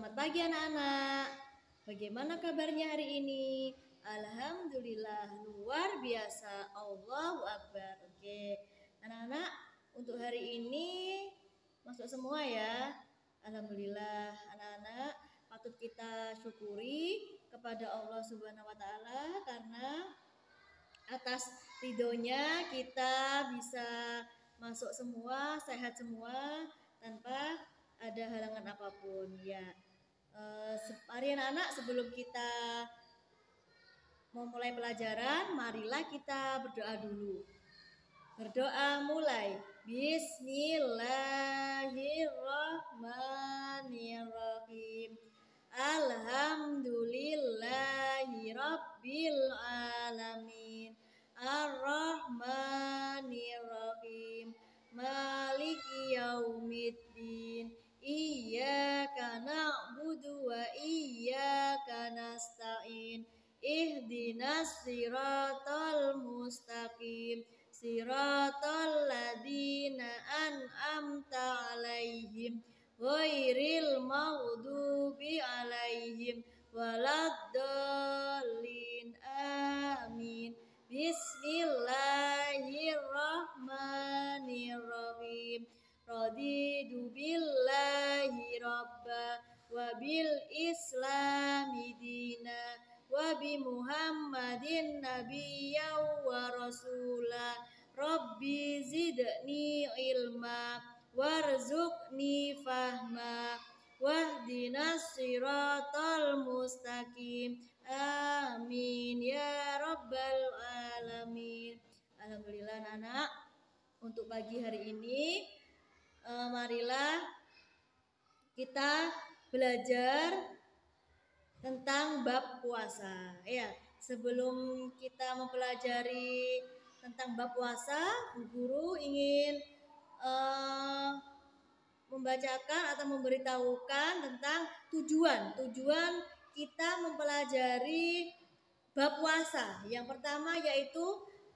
Selamat pagi anak-anak. Bagaimana kabarnya hari ini? Alhamdulillah, luar biasa. Allahu Akbar. Oke, anak-anak, untuk hari ini masuk semua ya. Alhamdulillah, anak-anak patut kita syukuri kepada Allah Subhanahu wa taala karena atas ridhonya kita bisa masuk semua, sehat semua tanpa ada halangan apapun ya. Mari anak-anak, sebelum kita memulai pelajaran, marilah kita berdoa dulu. Berdoa mulai. Bismillahirrahmanirrahim. Alhamdulillahirabbil alamin. Ar-Rahmanirrahim. Maliki yaumiddin. Iyyaka na'budu wa iyyaka nasta'in. Ihdinas siratal mustaqim. Siratal ladzina an'amta 'alaihim ghairil maghdubi 'alaihim waladdallin. Amin. Bismillahirrahmanirrahim. Raditu billahi rabba wa bil islami dina wa bi Muhammadin nabiyyan wa rasula. Rabbi zidni ilma warzuqni fahma wahdinas siratal mustaqim. Amin ya rabbal alamin. Alhamdulillah anak-anak, untuk pagi hari ini marilah kita belajar tentang bab puasa. Ya, sebelum kita mempelajari tentang bab puasa, Bu Guru ingin membacakan atau memberitahukan tentang tujuan kita mempelajari bab puasa. Yang pertama yaitu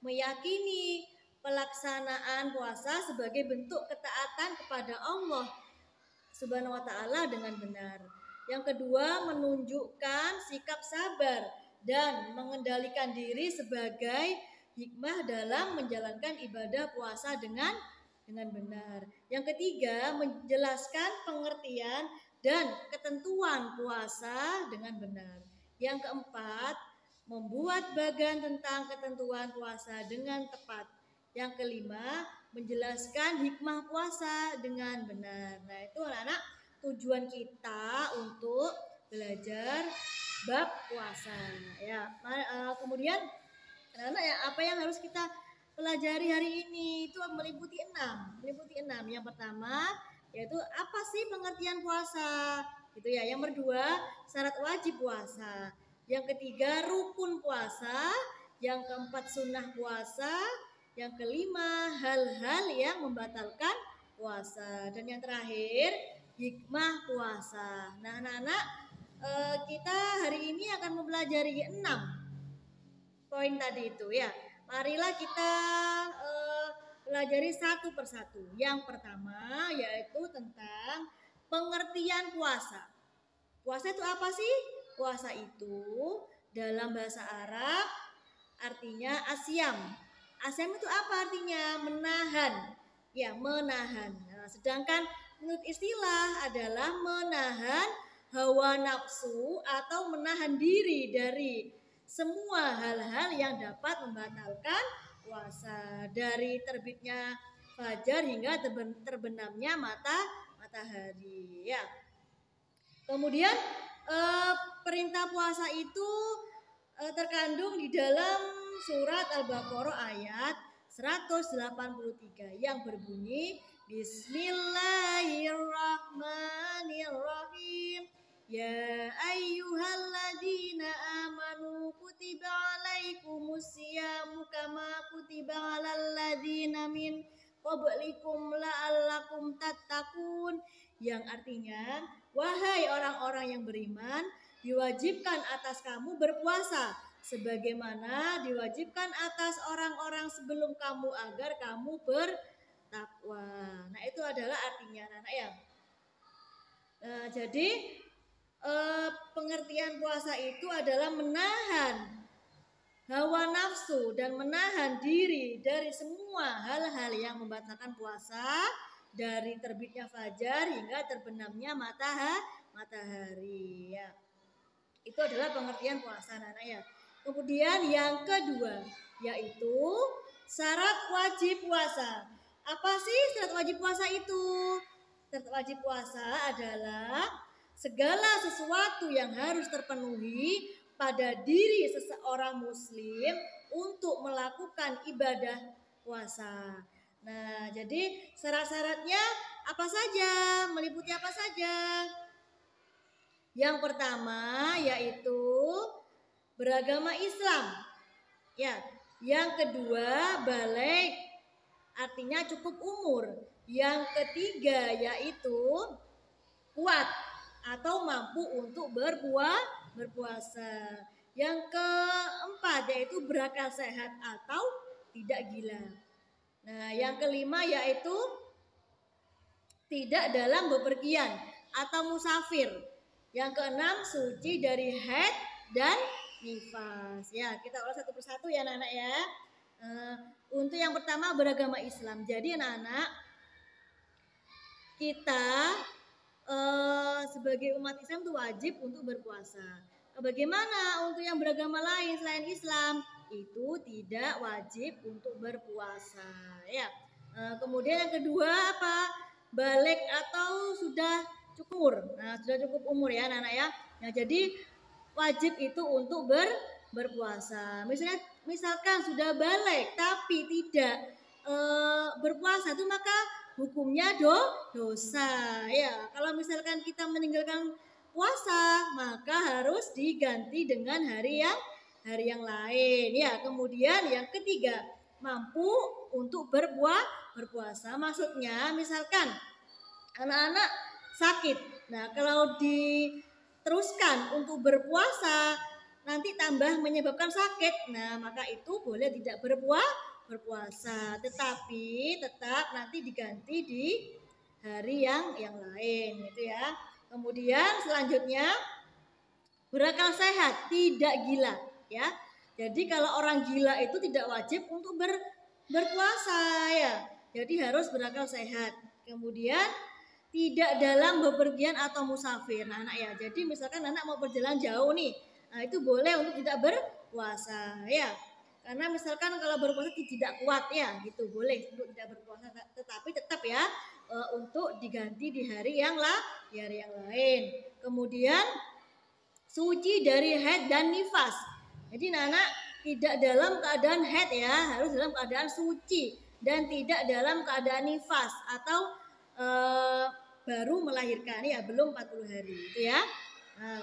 meyakini pelaksanaan puasa sebagai bentuk ketaatan kepada Allah Subhanahu wa taala dengan benar. Yang kedua, menunjukkan sikap sabar dan mengendalikan diri sebagai hikmah dalam menjalankan ibadah puasa dengan benar. Yang ketiga, menjelaskan pengertian dan ketentuan puasa dengan benar. Yang keempat, membuat bagan tentang ketentuan puasa dengan tepat. Yang kelima, menjelaskan hikmah puasa dengan benar. Nah, itu anak-anak tujuan kita untuk belajar bab puasa ya. Kemudian anak-anak ya, apa yang harus kita pelajari hari ini itu meliputi enam. Yang pertama yaitu apa sih pengertian puasa? Gitu ya. Yang kedua, syarat wajib puasa. Yang ketiga, rukun puasa. Yang keempat, sunnah puasa. Yang kelima, hal-hal yang membatalkan puasa. Dan yang terakhir, hikmah puasa. Nah, anak-anak, kita hari ini akan mempelajari 6 poin tadi itu ya. Marilah kita pelajari satu persatu. Yang pertama yaitu tentang pengertian puasa. Puasa itu apa sih? Puasa itu dalam bahasa Arab artinya asyam. Asyam itu apa artinya? Menahan. Ya, menahan. Nah, sedangkan menurut istilah adalah menahan hawa nafsu atau menahan diri dari semua hal-hal yang dapat membatalkan puasa, dari terbitnya fajar hingga terbenamnya matahari ya. Kemudian perintah puasa itu terkandung di dalam surat Al-Baqarah ayat 183 yang berbunyi Bismillahirrahmanirrahim. Ya ayyuhalladzina amanu kutiba alaikumusyamu kama kutiba alal ladzina min qablikum la'allakum tattaqun. Yang artinya, wahai orang-orang yang beriman, diwajibkan atas kamu berpuasa sebagaimana diwajibkan atas orang-orang sebelum kamu agar kamu bertakwa. Nah, itu adalah artinya anak-anak ya. Jadi pengertian puasa itu adalah menahan hawa nafsu dan menahan diri dari semua hal-hal yang membatalkan puasa, dari terbitnya fajar hingga terbenamnya matahari ya. Itu adalah pengertian puasa anak-anak ya. Kemudian yang kedua yaitu syarat wajib puasa. Apa sih syarat wajib puasa itu? Syarat wajib puasa adalah segala sesuatu yang harus terpenuhi pada diri seseorang muslim untuk melakukan ibadah puasa. Nah, jadi syarat-syaratnya apa saja? Meliputi apa saja? Yang pertama yaitu beragama Islam. Ya, yang kedua balik, artinya cukup umur. Yang ketiga yaitu kuat atau mampu untuk berpuasa. Yang keempat yaitu berakal sehat atau tidak gila. Nah, yang kelima yaitu tidak dalam bepergian atau musafir. Yang keenam suci dari haid dan nifas. Ya, kita ulas satu persatu ya anak-anak ya. Untuk yang pertama beragama Islam. Jadi anak-anak, kita sebagai umat Islam itu wajib untuk berpuasa. Bagaimana untuk yang beragama lain selain Islam? Itu tidak wajib untuk berpuasa ya. Kemudian yang kedua apa? Balik atau sudah cukup umur. Nah, sudah cukup umur ya anak-anak ya. Nah, jadi wajib itu untuk berpuasa. Misalkan sudah balik tapi tidak berpuasa itu maka hukumnya dosa ya. Kalau misalkan kita meninggalkan puasa maka harus diganti dengan hari yang lain ya. Kemudian yang ketiga mampu untuk berpuasa. Maksudnya misalkan anak-anak sakit. Nah, kalau diteruskan untuk berpuasa nanti tambah menyebabkan sakit. Nah, maka itu boleh tidak berpuasa, tetapi tetap nanti diganti di hari yang lain gitu ya. Kemudian selanjutnya berakal sehat, tidak gila ya. Jadi kalau orang gila itu tidak wajib untuk berpuasa ya. Jadi harus berakal sehat. Kemudian tidak dalam bepergian atau musafir. Nah, anak ya. Jadi misalkan anak mau berjalan jauh nih. Nah, itu boleh untuk tidak berpuasa ya. Karena misalkan kalau berpuasa tidak kuat ya, gitu boleh untuk tidak berpuasa, tetapi tetap ya untuk diganti di hari yang lain. Kemudian suci dari haid dan nifas. Jadi anak tidak dalam keadaan haid ya, harus dalam keadaan suci dan tidak dalam keadaan nifas atau baru melahirkan ya, belum 40 hari itu ya. Nah,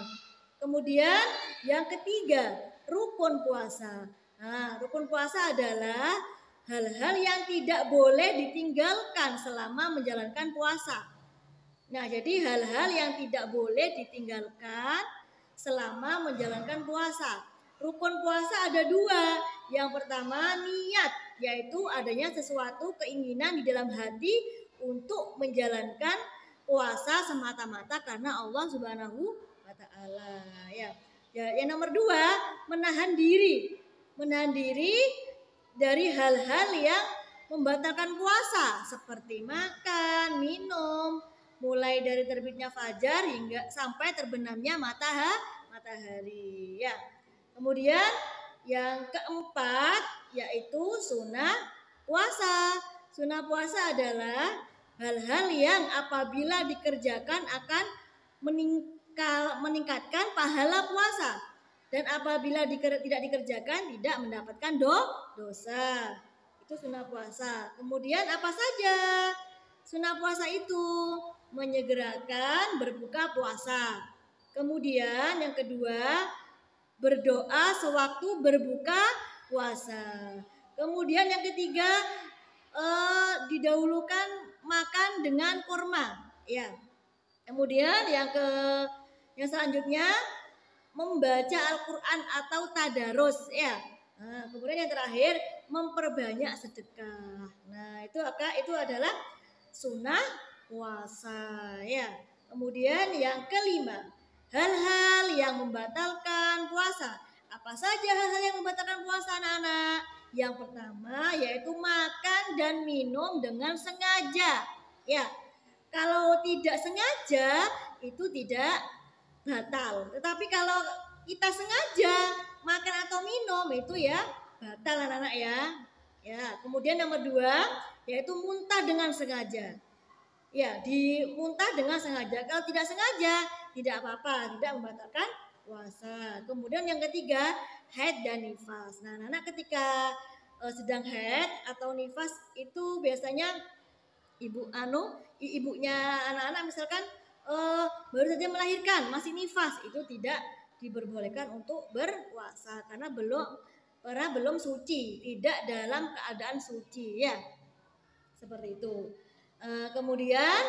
kemudian yang ketiga rukun puasa. Nah, rukun puasa adalah hal-hal yang tidak boleh ditinggalkan selama menjalankan puasa. Nah, jadi hal-hal yang tidak boleh ditinggalkan selama menjalankan puasa. Rukun puasa ada dua. Yang pertama niat, yaitu adanya sesuatu keinginan di dalam hati untuk menjalankan puasa semata-mata karena Allah Subhanahu wa Ta'ala ya. Yang nomor dua menahan diri dari hal-hal yang membatalkan puasa seperti makan, minum, mulai dari terbitnya fajar hingga sampai terbenamnya matahari ya. Kemudian yang keempat yaitu sunnah puasa. Sunnah puasa adalah hal-hal yang apabila dikerjakan akan meningkatkan pahala puasa. Dan apabila tidak dikerjakan tidak mendapatkan dosa. Itu sunnah puasa. Kemudian apa saja sunnah puasa itu? Menyegerakan berbuka puasa. Kemudian yang kedua berdoa sewaktu berbuka puasa. Kemudian yang ketiga didahulukan makan dengan kurma ya. Kemudian yang selanjutnya membaca Al-Quran atau tadarus ya. Nah, kemudian yang terakhir memperbanyak sedekah. Nah, itu adalah sunnah puasa ya. Kemudian yang kelima, hal-hal yang membatalkan puasa. Apa saja hal-hal yang membatalkan puasa anak-anak? Yang pertama yaitu makan dan minum dengan sengaja. Ya, kalau tidak sengaja itu tidak batal. Tetapi kalau kita sengaja makan atau minum itu ya batal anak-anak ya. Ya, kemudian nomor 2 yaitu muntah dengan sengaja. Ya, dimuntah dengan sengaja. Kalau tidak sengaja tidak apa-apa, tidak membatalkan puasa. Kemudian yang ketiga, haid dan nifas. Nah, anak-anak ketika sedang haid atau nifas itu biasanya ibunya anak-anak misalkan baru saja melahirkan, masih nifas, itu tidak diperbolehkan untuk berpuasa karena belum suci, tidak dalam keadaan suci ya. Seperti itu. Kemudian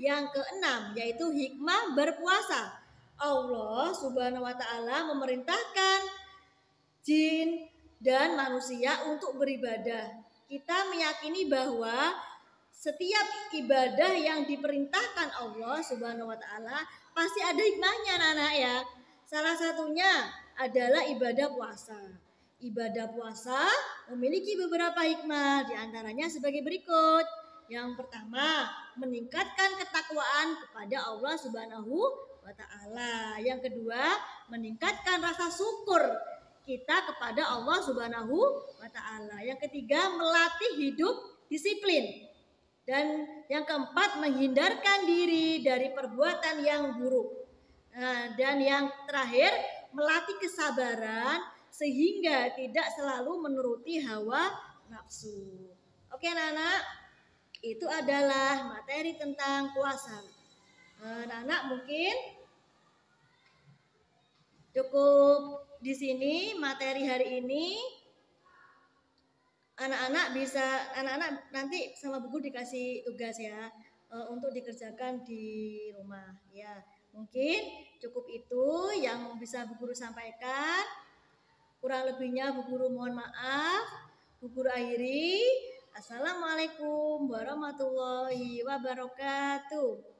yang keenam yaitu hikmah berpuasa. Allah Subhanahu wa taala memerintahkan jin dan manusia untuk beribadah. Kita meyakini bahwa setiap ibadah yang diperintahkan Allah Subhanahu wa taala pasti ada hikmahnya anak-anak ya. Salah satunya adalah ibadah puasa. Ibadah puasa memiliki beberapa hikmah, di antaranya sebagai berikut. Yang pertama, meningkatkan ketakwaan kepada Allah Subhanahu wa taala. Yang kedua, meningkatkan rasa syukur kita kepada Allah Subhanahu wa taala. Yang ketiga, melatih hidup disiplin. Dan yang keempat, menghindarkan diri dari perbuatan yang buruk. Dan yang terakhir, melatih kesabaran sehingga tidak selalu menuruti hawa nafsu. Oke anak-anak, itu adalah materi tentang puasa. Anak-anak mungkin cukup di sini materi hari ini. Anak-anak nanti sama buku dikasih tugas ya untuk dikerjakan di rumah ya. Mungkin cukup itu yang bisa Bu Guru sampaikan. Kurang lebihnya Bu Guru mohon maaf. Bu Guru akhiri. Assalamualaikum warahmatullahi wabarakatuh.